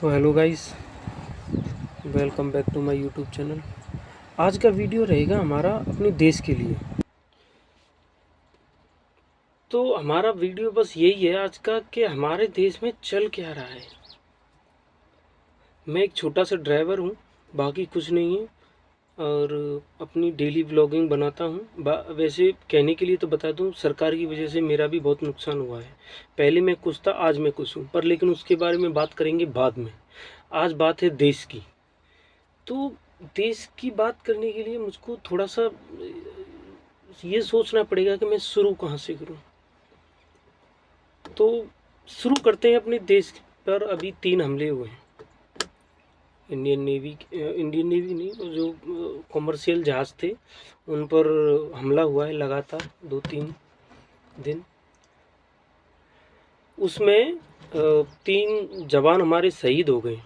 तो hello guys, welcome back to my YouTube channel. आज का वीडियो रहेगा हमारा अपने देश के लिए। तो हमारा वीडियो बस यही है आज का कि हमारे देश में चल क्या रहा है। मैं एक छोटा सा ड्राइवर हूँ, बाकी कुछ नहीं है, और अपनी डेली व्लॉगिंग बनाता हूँ। वैसे कहने के लिए तो बता दूँ, सरकार की वजह से मेरा भी बहुत नुकसान हुआ है। पहले मैं कुछ था, आज मैं कुछ हूँ, पर लेकिन उसके बारे में बात करेंगे बाद में। आज बात है देश की। तो देश की बात करने के लिए मुझको थोड़ा सा ये सोचना पड़ेगा कि मैं शुरू कहाँ से करूँ। तो शुरू करते हैं अपने देश पर। अभी 3 हमले हुए हैं। इंडियन नेवी नहीं, जो कॉमर्शियल जहाज़ थे उन पर हमला हुआ है लगातार 2-3 दिन। उसमें 3 जवान हमारे शहीद हो गए।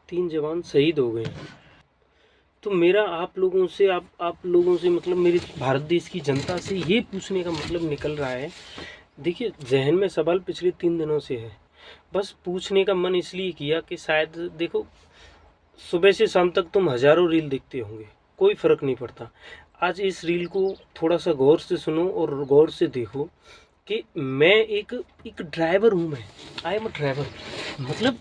3 जवान शहीद हो गए। तो मेरा आप लोगों से मतलब मेरे भारत देश की जनता से ये पूछने का मतलब निकल रहा है। देखिए, जहन में सवाल पिछले 3 दिनों से है। बस पूछने का मन इसलिए किया कि शायद देखो, सुबह से शाम तक तुम हज़ारों रील देखते होंगे, कोई फ़र्क नहीं पड़ता। आज इस रील को थोड़ा सा गौर से सुनो और गौर से देखो कि मैं एक एक ड्राइवर हूँ। मैं आई एम अ ड्राइवर। मतलब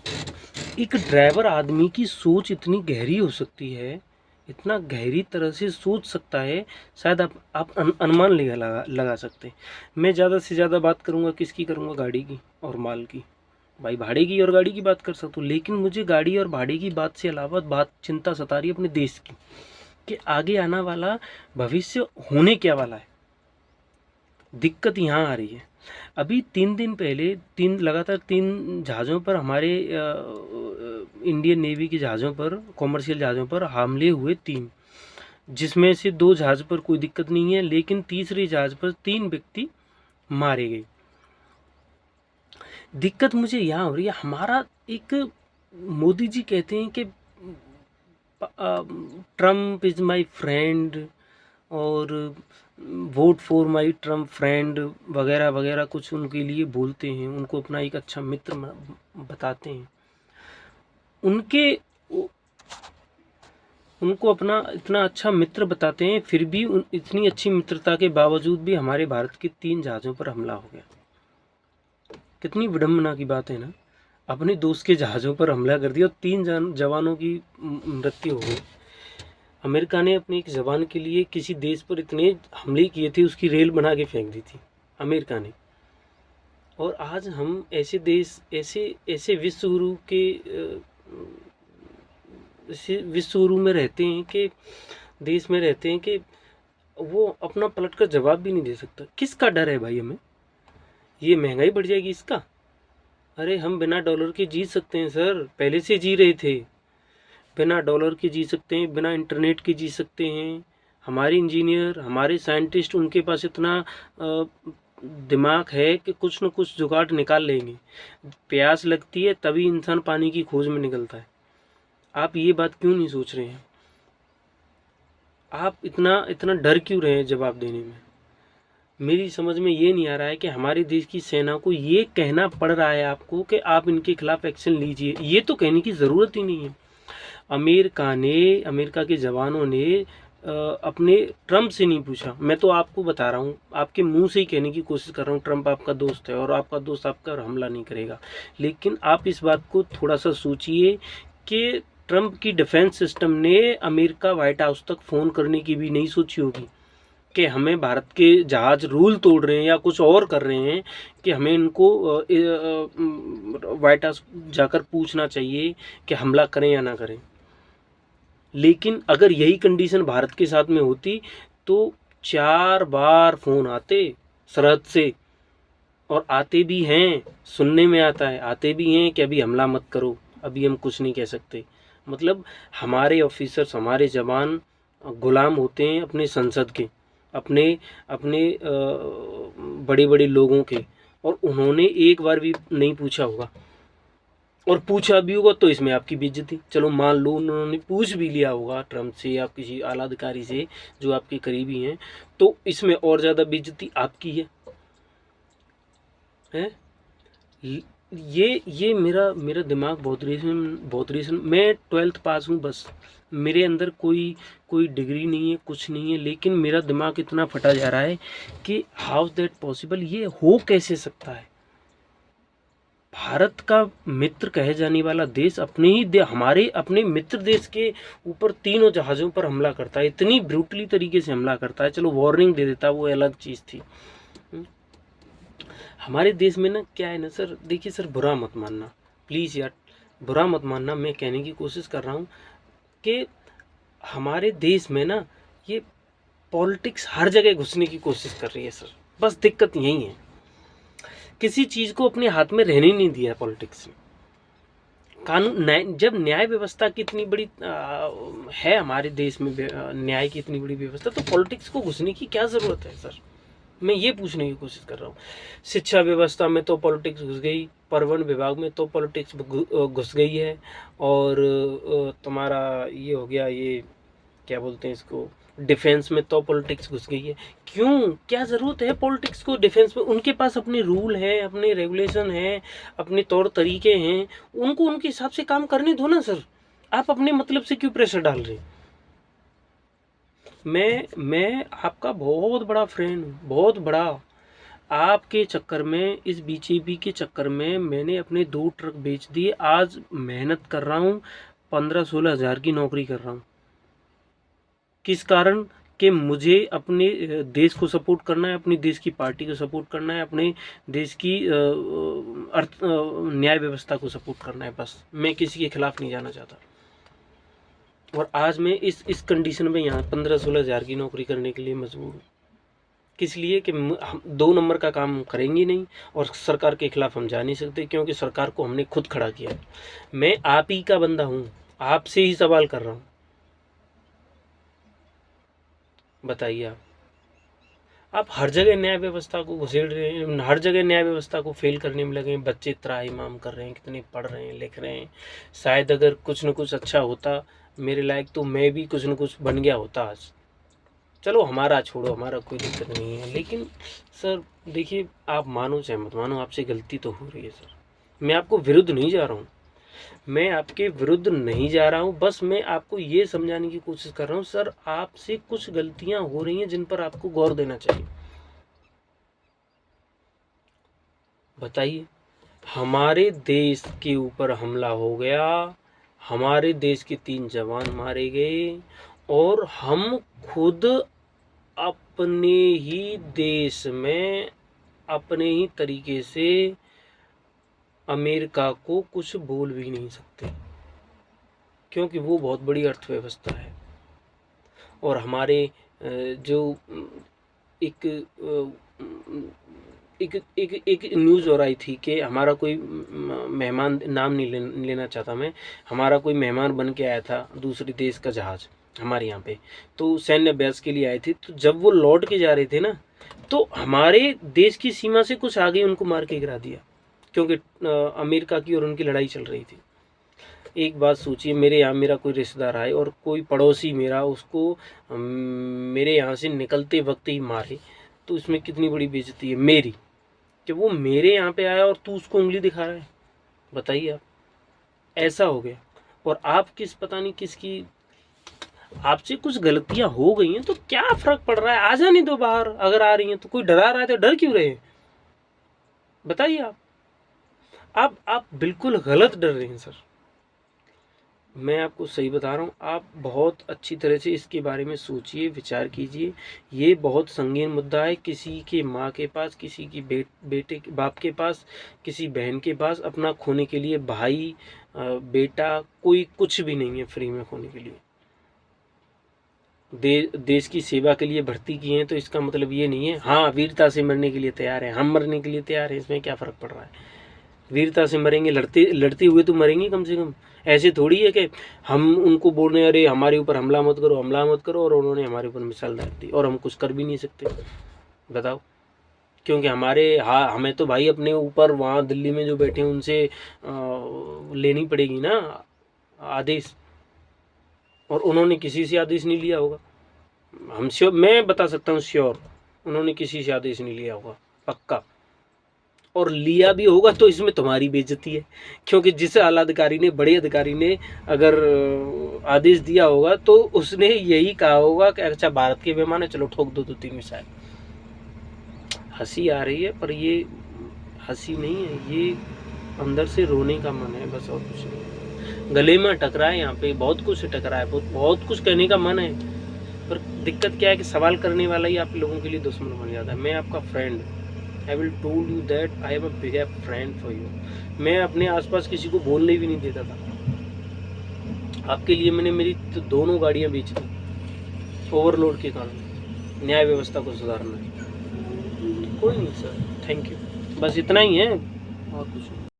एक ड्राइवर आदमी की सोच इतनी गहरी हो सकती है, इतना गहरी तरह से सोच सकता है, शायद आप अनुमान लगा सकते हैं। मैं ज़्यादा से ज़्यादा बात करूँगा किसकी करूँगा? गाड़ी की और माल की। भाई भाड़े की और गाड़ी की बात कर सकता हूँ, लेकिन मुझे गाड़ी और भाड़े की बात से अलावा बात चिंता सता रही है अपने देश की, कि आगे आना वाला भविष्य होने क्या वाला है। दिक्कत यहाँ आ रही है। अभी 3 दिन पहले लगातार 3 जहाज़ों पर, हमारे इंडियन नेवी के जहाज़ों पर, कॉमर्शियल जहाज़ों पर हमले हुए 3, जिसमें से 2 जहाज़ पर कोई दिक्कत नहीं है, लेकिन तीसरे जहाज़ पर 3 व्यक्ति मारे गए। दिक्कत मुझे यहाँ हो रही है, हमारा एक मोदी जी कहते हैं कि ट्रम्प इज़ माय फ्रेंड और vote for my Trump friend वगैरह वगैरह कुछ उनके लिए बोलते हैं, उनको अपना एक अच्छा मित्र बताते हैं। उनको अपना इतना अच्छा मित्र बताते हैं, फिर भी इतनी अच्छी मित्रता के बावजूद भी हमारे भारत के 3 जहाज़ों पर हमला हो गया। कितनी विडम्बना की बात है ना। अपने दोस्त के जहाज़ों पर हमला कर दिया और 3 जवानों की मृत्यु हो गई। अमेरिका ने अपने एक जवान के लिए किसी देश पर इतने हमले किए थे, उसकी रेल बना के फेंक दी थी अमेरिका ने। और आज हम ऐसे देश, ऐसे विश्व गुरु में रहते हैं, कि देश में रहते हैं कि वो अपना पलट कर जवाब भी नहीं दे सकता। किसका डर है भाई हमें? ये महंगाई बढ़ जाएगी इसका? अरे हम बिना डॉलर के जी सकते हैं सर, पहले से जी रहे थे। बिना डॉलर के जी सकते हैं, बिना इंटरनेट के जी सकते हैं। हमारे इंजीनियर, हमारे साइंटिस्ट, उनके पास इतना दिमाग है कि कुछ न कुछ जुगाड़ निकाल लेंगे। प्यास लगती है तभी इंसान पानी की खोज में निकलता है। आप ये बात क्यों नहीं सोच रहे हैं? आप इतना इतना डर क्यों रहे हैं जवाब देने में? मेरी समझ में ये नहीं आ रहा है कि हमारे देश की सेना को ये कहना पड़ रहा है आपको कि आप इनके खिलाफ एक्शन लीजिए। ये तो कहने की ज़रूरत ही नहीं है। अमेरिका के जवानों ने अपने ट्रम्प से नहीं पूछा। मैं तो आपको बता रहा हूँ, आपके मुंह से ही कहने की कोशिश कर रहा हूँ, ट्रम्प आपका दोस्त है और आपका दोस्त आपका हमला नहीं करेगा। लेकिन आप इस बात को थोड़ा सा सोचिए कि ट्रम्प की डिफेंस सिस्टम ने अमेरिका व्हाइट हाउस तक फ़ोन करने की भी नहीं सोची होगी कि हमें भारत के जहाज़ रूल तोड़ रहे हैं या कुछ और कर रहे हैं, कि हमें इनको व्हाइट हाउस जाकर पूछना चाहिए कि हमला करें या ना करें। लेकिन अगर यही कंडीशन भारत के साथ में होती तो 4 बार फ़ोन आते सरहद से, और आते भी हैं, सुनने में आता है, आते भी हैं कि अभी हमला मत करो, अभी हम कुछ नहीं कह सकते। मतलब हमारे ऑफिसर्स, हमारे जवान गुलाम होते हैं अपने संसद के, अपने अपने बड़े बड़े लोगों के, और उन्होंने एक बार भी नहीं पूछा होगा। और पूछा भी होगा तो इसमें आपकी बेइज्जती। चलो मान लो उन्होंने पूछ भी लिया होगा ट्रम्प से या किसी आला अधिकारी से जो आपके करीबी हैं, तो इसमें और ज़्यादा बेइज्जती आपकी है। ये मेरा मेरा दिमाग बहुत रीजन मैं 12th पास हूँ बस। मेरे अंदर कोई डिग्री नहीं है, कुछ नहीं है, लेकिन मेरा दिमाग इतना फटा जा रहा है कि हाउ दैट पॉसिबल, ये हो कैसे सकता है। भारत का मित्र कहे जाने वाला देश हमारे अपने मित्र देश के ऊपर तीनों जहाज़ों पर हमला करता है, इतनी ब्रूटली तरीके से हमला करता है। चलो वार्निंग दे देता, वो अलग चीज़ थी। हमारे देश में ना क्या है ना सर, देखिए सर, बुरा मत मानना प्लीज़ यार, बुरा मत मानना। मैं कहने की कोशिश कर रहा हूँ कि हमारे देश में ना ये पॉलिटिक्स हर जगह घुसने की कोशिश कर रही है सर। बस दिक्कत यही है, किसी चीज़ को अपने हाथ में रहने नहीं दिया पॉलिटिक्स ने। कानून जब न्याय व्यवस्था की इतनी बड़ी है हमारे देश में, न्याय की इतनी बड़ी व्यवस्था, तो पॉलिटिक्स को घुसने की क्या ज़रूरत है सर। मैं ये पूछने की कोशिश कर रहा हूँ। शिक्षा व्यवस्था में तो पॉलिटिक्स घुस गई, परिवहन विभाग में तो पॉलिटिक्स घुस गई है, और तुम्हारा ये हो गया, ये क्या बोलते हैं इसको, डिफेंस में तो पॉलिटिक्स घुस गई है। क्यों, क्या ज़रूरत है पॉलिटिक्स को डिफेंस में? उनके पास अपने रूल हैं, अपने रेगुलेशन हैं, अपने तौर तरीके हैं, उनको उनके हिसाब से काम करने दो ना सर। आप अपने मतलब से क्यों प्रेशर डाल रहे हैं? मैं आपका बहुत बड़ा फ्रेंड हूँ, बहुत बड़ा। आपके चक्कर में, इस बीजेपी के चक्कर में मैंने अपने 2 ट्रक बेच दिए। आज मेहनत कर रहा हूँ, 15-16 हज़ार की नौकरी कर रहा हूँ। किस कारण? कि मुझे अपने देश को सपोर्ट करना है, अपनी देश की पार्टी को सपोर्ट करना है, अपने देश की न्याय व्यवस्था को सपोर्ट करना है। बस मैं किसी के खिलाफ नहीं जाना चाहता। और आज मैं इस कंडीशन में यहाँ 15-16 हज़ार की नौकरी करने के लिए मजबूर हूँ। किस लिए? कि हम 2 नंबर का काम करेंगे नहीं, और सरकार के खिलाफ हम जा नहीं सकते, क्योंकि सरकार को हमने खुद खड़ा किया। मैं आप ही का बंदा हूँ, आपसे ही सवाल कर रहा हूँ, बताइए आप हर जगह न्याय व्यवस्था को घुसेड़ रहे हैं, हर जगह न्याय व्यवस्था को फेल करने में लगे हैं। बच्चे त्राहिमाम कर रहे हैं, कितने पढ़ रहे हैं, लिख रहे हैं। शायद अगर कुछ न कुछ अच्छा होता मेरे लायक, तो मैं भी कुछ न कुछ बन गया होता आज। चलो हमारा छोड़ो, हमारा कोई दिक्कत नहीं है, लेकिन सर देखिए, आप मानो चाहे मत मानो, आपसे गलती तो हो रही है सर। मैं आपको विरुद्ध नहीं जा रहा हूँ, मैं आपके विरुद्ध नहीं जा रहा हूँ, बस मैं आपको ये समझाने की कोशिश कर रहा हूँ सर, आपसे कुछ गलतियाँ हो रही हैं जिन पर आपको गौर देना चाहिए। बताइए, हमारे देश के ऊपर हमला हो गया, हमारे देश के 3 जवान मारे गए, और हम खुद अपने ही देश में अपने ही तरीके से अमेरिका को कुछ बोल भी नहीं सकते, क्योंकि वो बहुत बड़ी अर्थव्यवस्था है। और हमारे जो एक एक न्यूज़ और आई थी कि हमारा कोई मेहमान, नाम नहीं लेना चाहता मैं, हमारा कोई मेहमान बन के आया था दूसरे देश का जहाज़ हमारे यहाँ पे, तो सैन्य अभ्यास के लिए आए थे। तो जब वो लौट के जा रहे थे ना, तो हमारे देश की सीमा से कुछ आगे उनको मार के गिरा दिया, क्योंकि अमेरिका की और उनकी लड़ाई चल रही थी। एक बात सोचिए, मेरे यहाँ मेरा कोई रिश्तेदार आए और कोई पड़ोसी मेरा उसको मेरे यहाँ से निकलते वक्त ही मारे, तो इसमें कितनी बड़ी बेइज्जती है मेरी, कि वो मेरे यहाँ पे आया और तू उसको उंगली दिखा रहा है। बताइए आप, ऐसा हो गया। और आप पता नहीं किसकी, आपसे कुछ गलतियां हो गई हैं तो क्या फर्क पड़ रहा है, आ जाने दो बाहर। अगर आ रही हैं तो कोई डरा रहा है तो डर क्यों रहे? बताइए आप बिल्कुल गलत डर रहे हैं सर। मैं आपको सही बता रहा हूँ, आप बहुत अच्छी तरह से इसके बारे में सोचिए, विचार कीजिए। ये बहुत संगीन मुद्दा है। किसी के माँ के पास, किसी की बेटे के बाप के पास, किसी बहन के पास अपना खोने के लिए भाई, बेटा, कोई कुछ भी नहीं है फ्री में खोने के लिए। देश की सेवा के लिए भर्ती किए हैं, तो इसका मतलब ये नहीं है हाँ वीरता से मरने के लिए तैयार है। हम मरने के लिए तैयार हैं, इसमें क्या फ़र्क पड़ रहा है? वीरता से मरेंगे, लड़ते हुए तो मरेंगे कम से कम। ऐसे थोड़ी है कि हम उनको बोल रहे हैं अरे हमारे ऊपर हमला मत करो, हमला मत करो, और उन्होंने हमारे ऊपर मिसाइल दाग दी और हम कुछ कर भी नहीं सकते। बताओ, क्योंकि हमें तो भाई अपने ऊपर वहाँ दिल्ली में जो बैठे हैं उनसे लेनी पड़ेगी ना आदेश, और उन्होंने किसी से आदेश नहीं लिया होगा। मैं बता सकता हूँ श्योर, उन्होंने किसी से आदेश नहीं लिया होगा, पक्का। और लिया भी होगा तो इसमें तुम्हारी बेइज्जती है, क्योंकि जिस आला अधिकारी ने, बड़े अधिकारी ने अगर आदेश दिया होगा तो उसने यही कहा होगा कि अच्छा भारत के विमान है, चलो ठोक दो 2-3 मिसाइल। हंसी आ रही है पर ये हंसी नहीं है, ये अंदर से रोने का मन है बस, और कुछ नहीं। गले में टकरा है, यहाँ पे बहुत कुछ टकरा है, बहुत कुछ कहने का मन है, पर दिक्कत क्या है कि सवाल करने वाला ही आप लोगों के लिए दुश्मन बन जाता है। मैं आपका friend, I will told you that I am a big friend for you. मैं अपने आसपास किसी को बोलने भी नहीं देता था। आपके लिए मैंने मेरी तो दोनों गाड़ियाँ बेच दी ओवरलोड के कारण। न्याय व्यवस्था को सुधारना है। कोई नहीं सर, थैंक यू, बस इतना ही है और कुछ नहीं।